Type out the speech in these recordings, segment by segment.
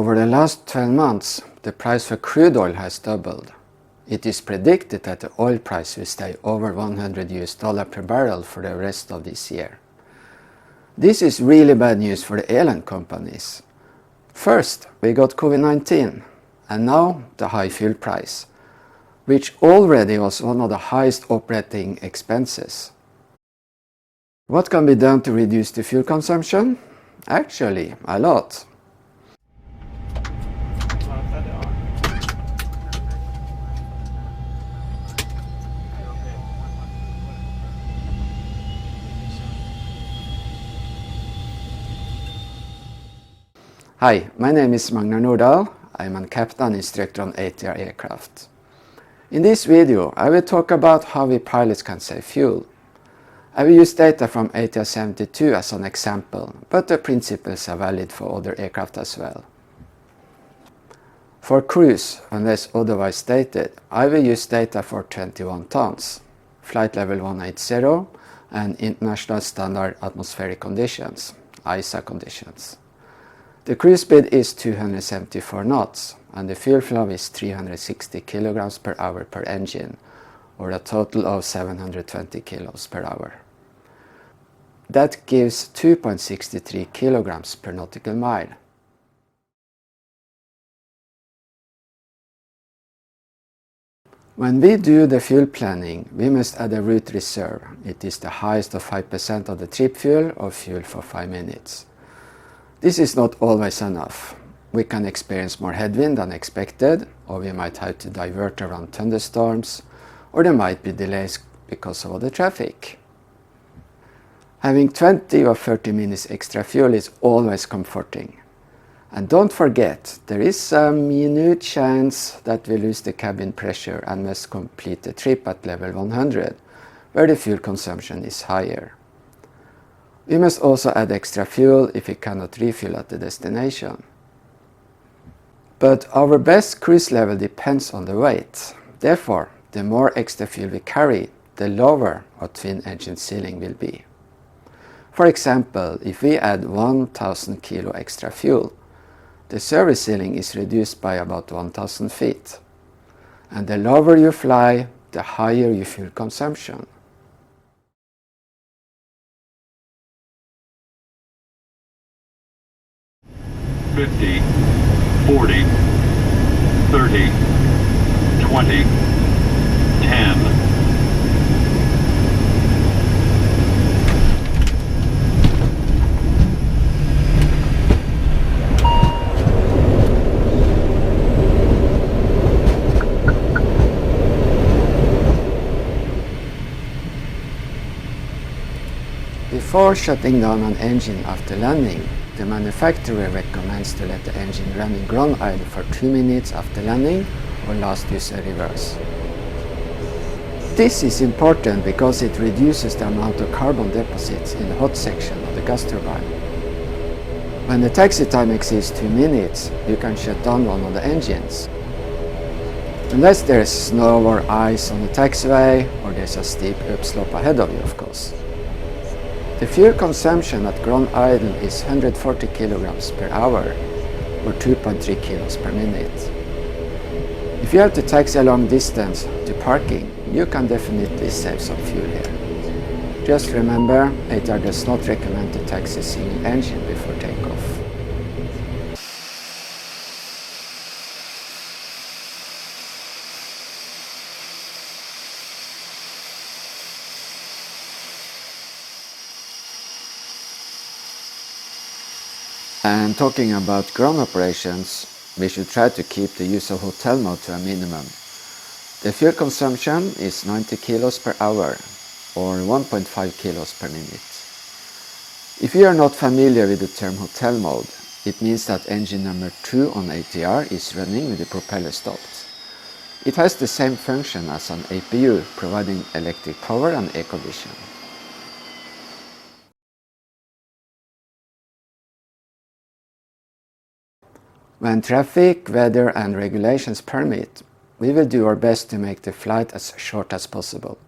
Over the last 12 months, the price for crude oil has doubled. It is predicted that the oil price will stay over $100 per barrel for the rest of this year. This is really bad news for the airline companies. First, we got COVID-19, and now the high fuel price, which already was one of the highest operating expenses. What can be done to reduce the fuel consumption? Actually, a lot. Hi, my name is Magnar Nordahl. I'm a captain instructor on ATR aircraft. In this video, I will talk about how we pilots can save fuel. I will use data from ATR 72 as an example, but the principles are valid for other aircraft as well. For cruise, unless otherwise stated, I will use data for 21 tons, flight level 180, and International Standard Atmospheric Conditions, ISA conditions. The cruise speed is 274 knots, and the fuel flow is 360 kilograms per hour per engine, or a total of 720 kilos per hour. That gives 2.63 kilograms per nautical mile. When we do the fuel planning, we must add a route reserve. It is the highest of 5% of the trip fuel or fuel for 5 minutes. This is not always enough. We can experience more headwind than expected, or we might have to divert around thunderstorms, or there might be delays because of all the traffic. Having 20 or 30 minutes extra fuel is always comforting. And don't forget, there is a minute chance that we lose the cabin pressure and must complete the trip at level 100, where the fuel consumption is higher. We must also add extra fuel if we cannot refuel at the destination. But our best cruise level depends on the weight. Therefore, the more extra fuel we carry, the lower our twin engine ceiling will be. For example, if we add 1000 kilo extra fuel, the service ceiling is reduced by about 1000 feet. And the lower you fly, the higher your fuel consumption. $50, $40, $30, $20, $10. Before shutting down an engine after landing, the manufacturer recommends to let the engine run in ground idle for 2 minutes after landing or last use a reverse. This is important because it reduces the amount of carbon deposits in the hot section of the gas turbine. When the taxi time exceeds 2 minutes, you can shut down one of the engines. Unless there is snow or ice on the taxiway, or there's a steep upslope ahead of you, of course. The fuel consumption at ground idle is 140 kilograms per hour, or 2.3 kilos per minute. If you have to taxi a long distance to parking, you can definitely save some fuel here. Just remember, ATR does not recommend to taxi a single engine before takeoff. And talking about ground operations, we should try to keep the use of hotel mode to a minimum. The fuel consumption is 90 kilos per hour, or 1.5 kilos per minute. If you are not familiar with the term hotel mode, it means that engine number 2 on ATR is running with the propeller stopped. It has the same function as an APU, providing electric power and air condition. When traffic, weather and regulations permit, we will do our best to make the flight as short as possible.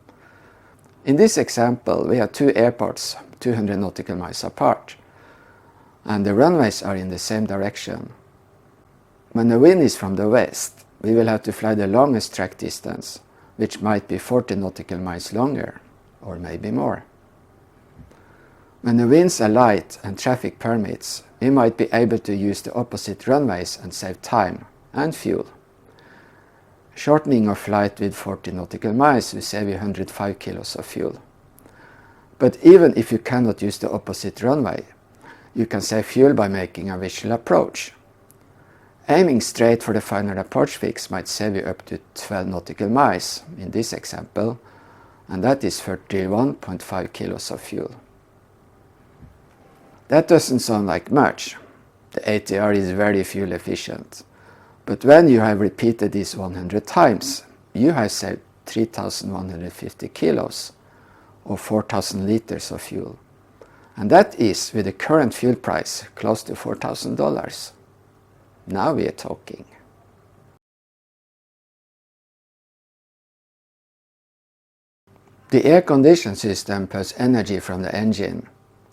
In this example, we have 2 airports 200 nautical miles apart, and the runways are in the same direction. When the wind is from the west, we will have to fly the longest track distance, which might be 40 nautical miles longer, or maybe more. When the winds are light and traffic permits, we might be able to use the opposite runways and save time and fuel. Shortening our flight with 40 nautical miles will save you 105 kilos of fuel. But even if you cannot use the opposite runway, you can save fuel by making a visual approach. Aiming straight for the final approach fix might save you up to 12 nautical miles in this example, and that is 31.5 kilos of fuel. That doesn't sound like much. The ATR is very fuel efficient. But when you have repeated this 100 times, you have saved 3,150 kilos, or 4,000 liters of fuel. And that is, with the current fuel price, close to $4,000. Now we are talking. The air condition system pulls energy from the engine.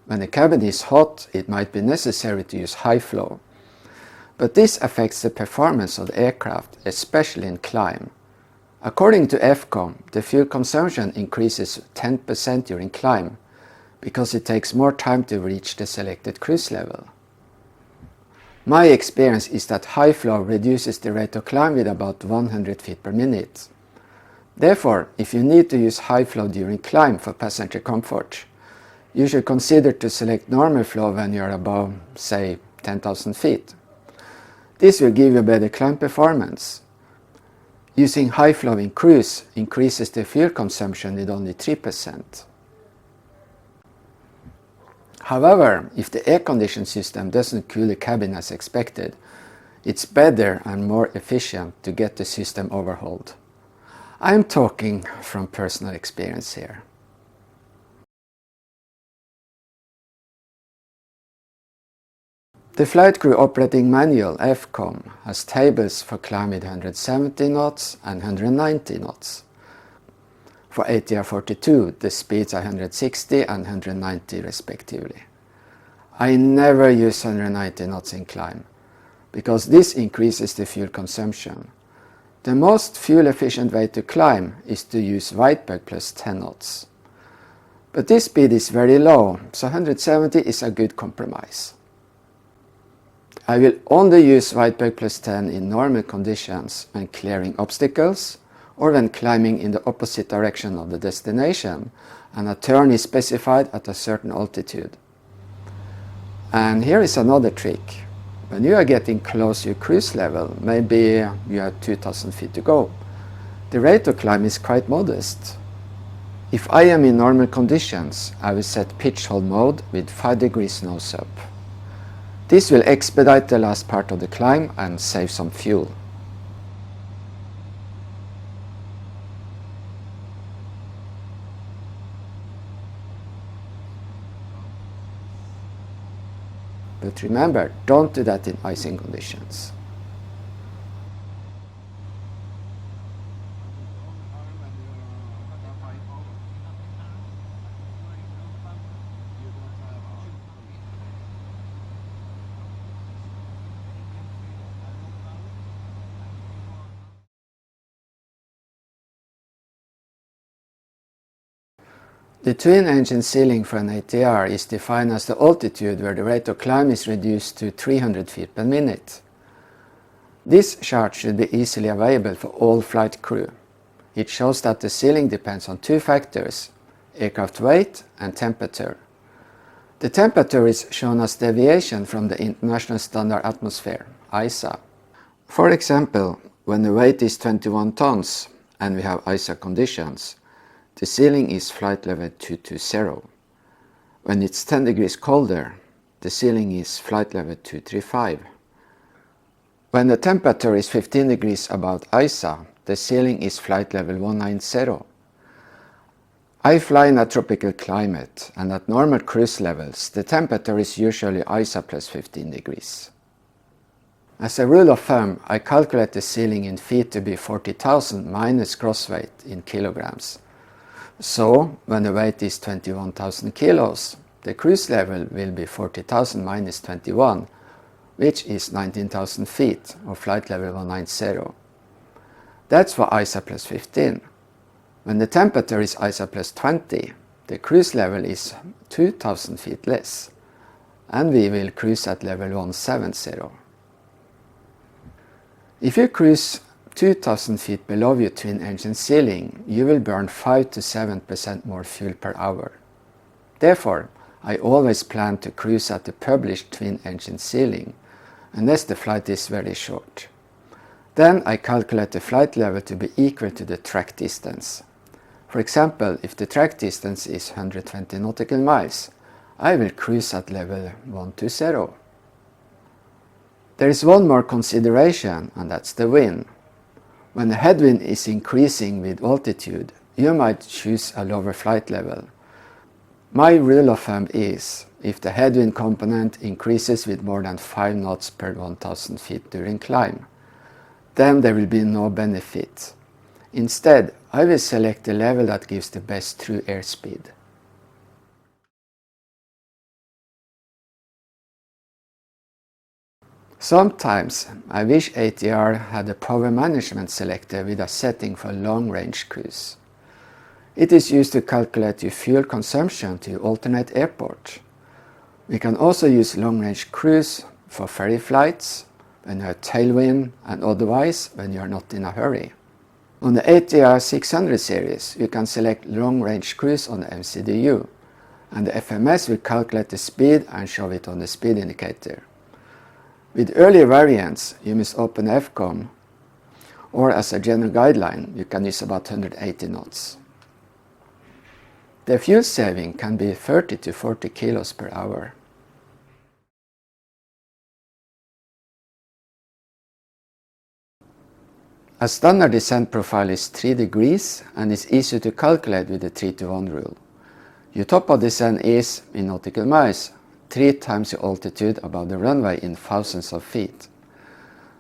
When the cabin is hot, it might be necessary to use high flow. But this affects the performance of the aircraft, especially in climb. According to FCOM, the fuel consumption increases 10% during climb, because it takes more time to reach the selected cruise level. My experience is that high flow reduces the rate of climb with about 100 feet per minute. Therefore, if you need to use high flow during climb for passenger comfort, you should consider to select normal flow when you are above, say, 10,000 feet. This will give you better climb performance. Using high flow in cruise increases the fuel consumption with only 3%. However, if the air conditioning system doesn't cool the cabin as expected, it's better and more efficient to get the system overhauled. I'm talking from personal experience here. The Flight Crew Operating Manual, FCOM, has tables for climb with 170 knots and 190 knots. For ATR 42, the speeds are 160 and 190 respectively. I never use 190 knots in climb, because this increases the fuel consumption. The most fuel efficient way to climb is to use whitebug plus 10 knots. But this speed is very low, so 170 is a good compromise. I will only use whitebug plus 10 in normal conditions when clearing obstacles or when climbing in the opposite direction of the destination and a turn is specified at a certain altitude. And here is another trick. When you are getting close to your cruise level, maybe you have 2,000 feet to go, the rate of climb is quite modest. If I am in normal conditions, I will set pitch hold mode with 5 degrees nose up. This will expedite the last part of the climb and save some fuel. But remember, don't do that in icing conditions. The twin-engine ceiling for an ATR is defined as the altitude where the rate of climb is reduced to 300 feet per minute. This chart should be easily available for all flight crew. It shows that the ceiling depends on two factors, aircraft weight and temperature. The temperature is shown as deviation from the International Standard Atmosphere, ISA. For example, when the weight is 21 tons and we have ISA conditions, the ceiling is flight level 220. When it's 10 degrees colder, the ceiling is flight level 235. When the temperature is 15 degrees above ISA, the ceiling is flight level 190. I fly in a tropical climate, and at normal cruise levels, the temperature is usually ISA plus 15 degrees. As a rule of thumb, I calculate the ceiling in feet to be 40,000 minus gross weight in kilograms. So, when the weight is 21,000 kilos, the cruise level will be 40,000 minus 21, which is 19,000 feet, or flight level 190. That's for ISA plus 15. When the temperature is ISA plus 20, the cruise level is 2,000 feet less, and we will cruise at level 170. If you cruise 2,000 feet below your twin engine ceiling, you will burn 5 to 7% more fuel per hour. Therefore, I always plan to cruise at the published twin engine ceiling, unless the flight is very short. Then I calculate the flight level to be equal to the track distance. For example, if the track distance is 120 nautical miles, I will cruise at level 120. There is one more consideration, and that's the wind. When the headwind is increasing with altitude, you might choose a lower flight level. My rule of thumb is, if the headwind component increases with more than 5 knots per 1,000 feet during climb, then there will be no benefit. Instead, I will select the level that gives the best true airspeed. Sometimes I wish ATR had a power management selector with a setting for long-range cruise. It is used to calculate your fuel consumption to alternate airport. We can also use long-range cruise for ferry flights, when you have tailwind, and otherwise when you are not in a hurry. On the ATR 600 series, you can select long-range cruise on the MCDU, and the FMS will calculate the speed and show it on the speed indicator. With earlier variants, you must open FCOM, or as a general guideline, you can use about 180 knots. The fuel saving can be 30 to 40 kilos per hour. A standard descent profile is 3 degrees and is easy to calculate with the 3-to-1 rule. Your top of descent is, in nautical miles, 3 times your altitude above the runway in thousands of feet.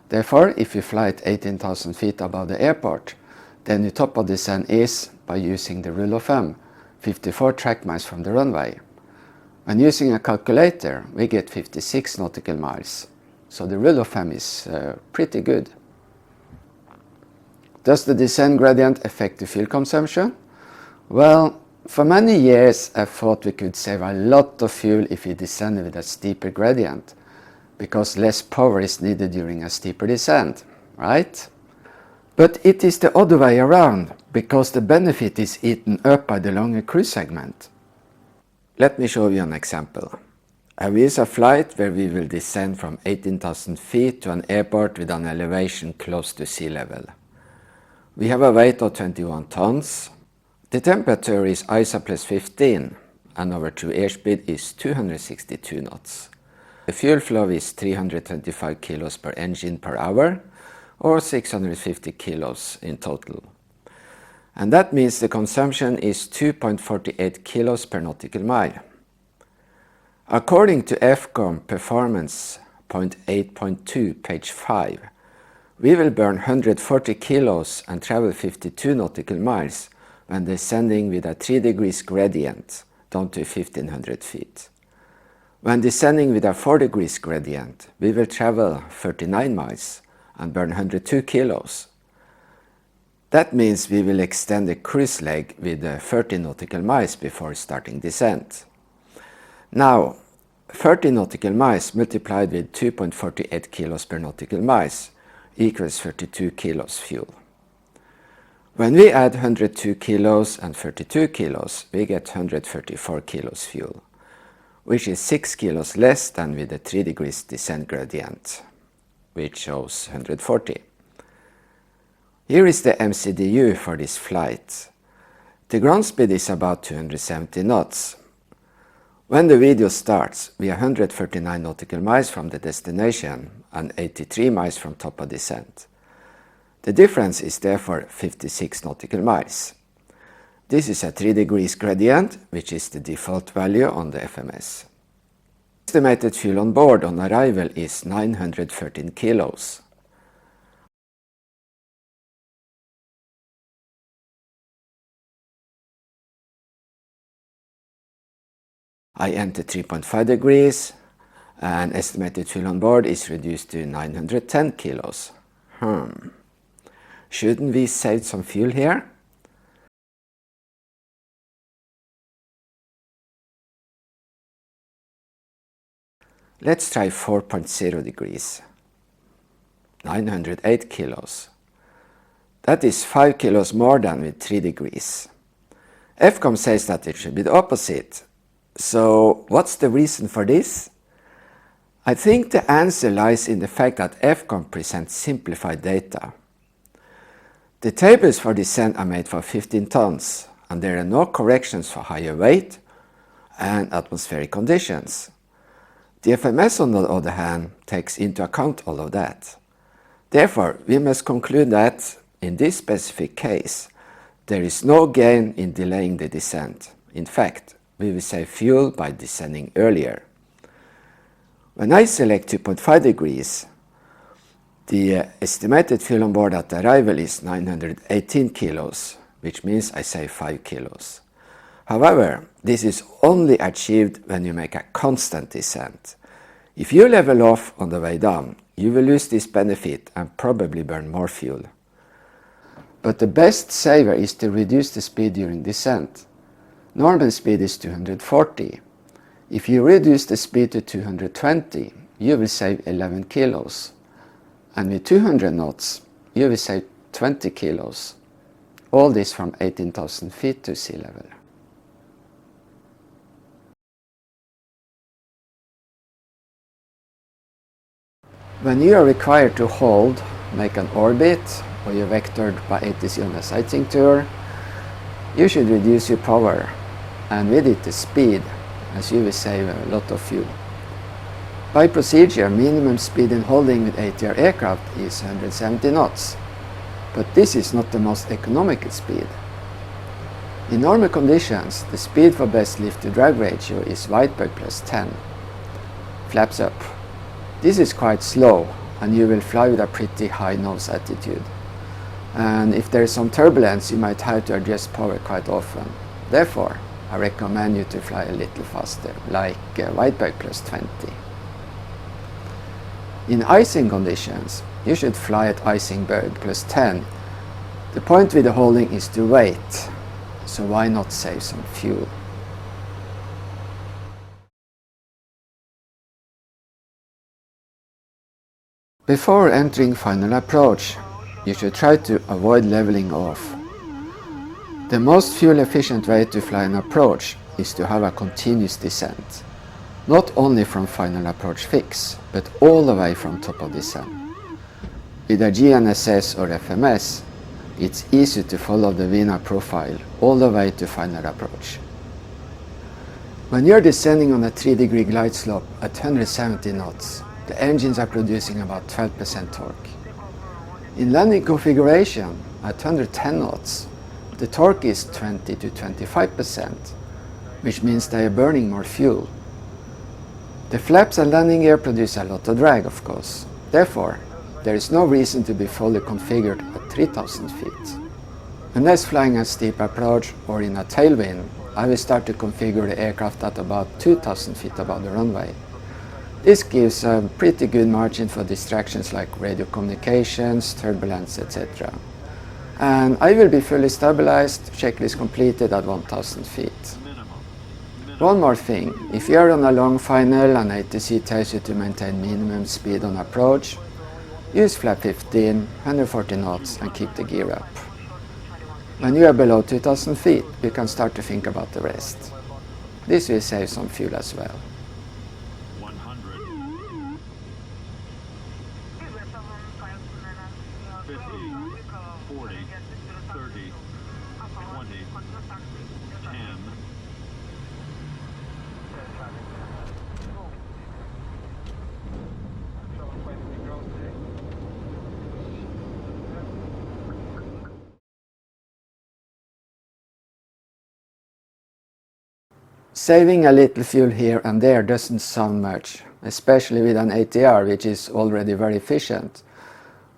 Therefore, if you fly at 18,000 feet above the airport, then your top of descent is, by using the rule of thumb, 54 track miles from the runway. When using a calculator, we get 56 nautical miles. So the rule of thumb is pretty good. Does the descent gradient affect the fuel consumption? Well, for many years I thought we could save a lot of fuel if we descended with a steeper gradient, because less power is needed during a steeper descent, right? But it is the other way around, because the benefit is eaten up by the longer cruise segment. Let me show you an example. I will use a flight where we will descend from 18,000 feet to an airport with an elevation close to sea level. We have a weight of 21 tons. The temperature is ISA plus 15 and our true airspeed is 262 knots. The fuel flow is 325 kilos per engine per hour, or 650 kilos in total. And that means the consumption is 2.48 kilos per nautical mile. According to FCOM Performance 0.8.2, page 5, we will burn 140 kilos and travel 52 nautical miles when descending with a 3 degrees gradient down to 1500 feet. When descending with a 4 degrees gradient, we will travel 39 miles and burn 102 kilos. That means we will extend the cruise leg with 30 nautical miles before starting descent. Now, 30 nautical miles multiplied with 2.48 kilos per nautical miles equals 32 kilos fuel. When we add 102 kilos and 32 kilos, we get 134 kilos fuel, which is 6 kilos less than with the 3 degrees descent gradient, which shows 140. Here is the MCDU for this flight. The ground speed is about 270 knots. When the video starts, we are 139 nautical miles from the destination and 83 miles from top of descent. The difference is therefore 56 nautical miles. This is a 3 degrees gradient, which is the default value on the FMS. Estimated fuel on board on arrival is 913 kilos. I enter 3.5 degrees and estimated fuel on board is reduced to 910 kilos. Shouldn't we save some fuel here? Let's try 4.0 degrees. 908 kilos. That is 5 kilos more than with 3 degrees. FCOM says that it should be the opposite. So what's the reason for this? I think the answer lies in the fact that FCOM presents simplified data. The tables for descent are made for 15 tons, and there are no corrections for higher weight and atmospheric conditions. The FMS, on the other hand, takes into account all of that. Therefore, we must conclude that, in this specific case, there is no gain in delaying the descent. In fact, we will save fuel by descending earlier. When I select 2.5 degrees, the estimated fuel on board at arrival is 918 kilos, which means I save 5 kilos. However, this is only achieved when you make a constant descent. If you level off on the way down, you will lose this benefit and probably burn more fuel. But the best saver is to reduce the speed during descent. Normal speed is 240. If you reduce the speed to 220, you will save 11 kilos. And with 200 knots, you will save 20 kilos. All this from 18,000 feet to sea level. When you are required to hold, make an orbit, or you're vectored by ATC on a sightseeing tour, you should reduce your power, and with it the speed, as you will save a lot of fuel. By procedure, minimum speed in holding with ATR aircraft is 170 knots, but this is not the most economical speed. In normal conditions, the speed for best lift to drag ratio is whitebug plus 10. Flaps up. This is quite slow, and you will fly with a pretty high nose attitude. And if there is some turbulence, you might have to adjust power quite often. Therefore, I recommend you to fly a little faster, like whitebug plus 20. In icing conditions, you should fly at icing bug plus 10. The point with the holding is to wait, so why not save some fuel? Before entering final approach, you should try to avoid leveling off. The most fuel efficient way to fly an approach is to have a continuous descent. Not only from final approach fix, but all the way from top of descent. With a GNSS or FMS, it's easy to follow the VNAV profile all the way to final approach. When you're descending on a 3-degree glide slope at 170 knots, the engines are producing about 12% torque. In landing configuration at 110 knots, the torque is 20 to 25%, which means they are burning more fuel. The flaps and landing gear produce a lot of drag, of course. Therefore, there is no reason to be fully configured at 3000 feet. Unless flying a steep approach or in a tailwind, I will start to configure the aircraft at about 2000 feet above the runway. This gives a pretty good margin for distractions like radio communications, turbulence, etc. And I will be fully stabilized, checklist completed at 1000 feet. One more thing, if you are on a long final and ATC tells you to maintain minimum speed on approach, use flap 15, 140 knots and keep the gear up. When you are below 2000 feet, you can start to think about the rest. This will save some fuel as well. 100, 50, 40, 30, 20, 10. Saving a little fuel here and there doesn't sound much, especially with an ATR, which is already very efficient.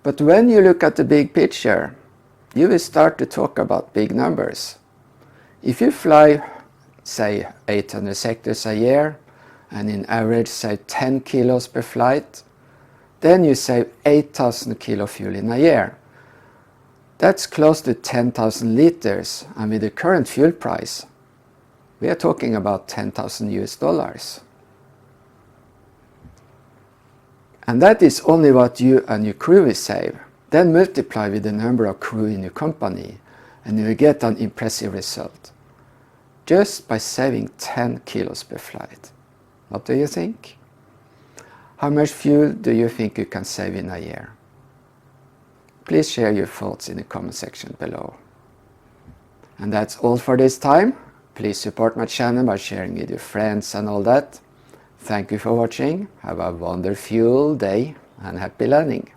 But when you look at the big picture, you will start to talk about big numbers. If you fly, say, 800 sectors a year and in average save 10 kilos per flight, then you save 8,000 kilo fuel in a year. That's close to 10,000 liters, and with the current fuel price, we are talking about 10,000 US dollars. And that is only what you and your crew will save. Then multiply with the number of crew in your company, and you will get an impressive result, just by saving 10 kilos per flight. What do you think? How much fuel do you think you can save in a year? Please share your thoughts in the comment section below. And that's all for this time. Please support my channel by sharing with your friends and all that. Thank you for watching. Have a wonderful day and happy landing.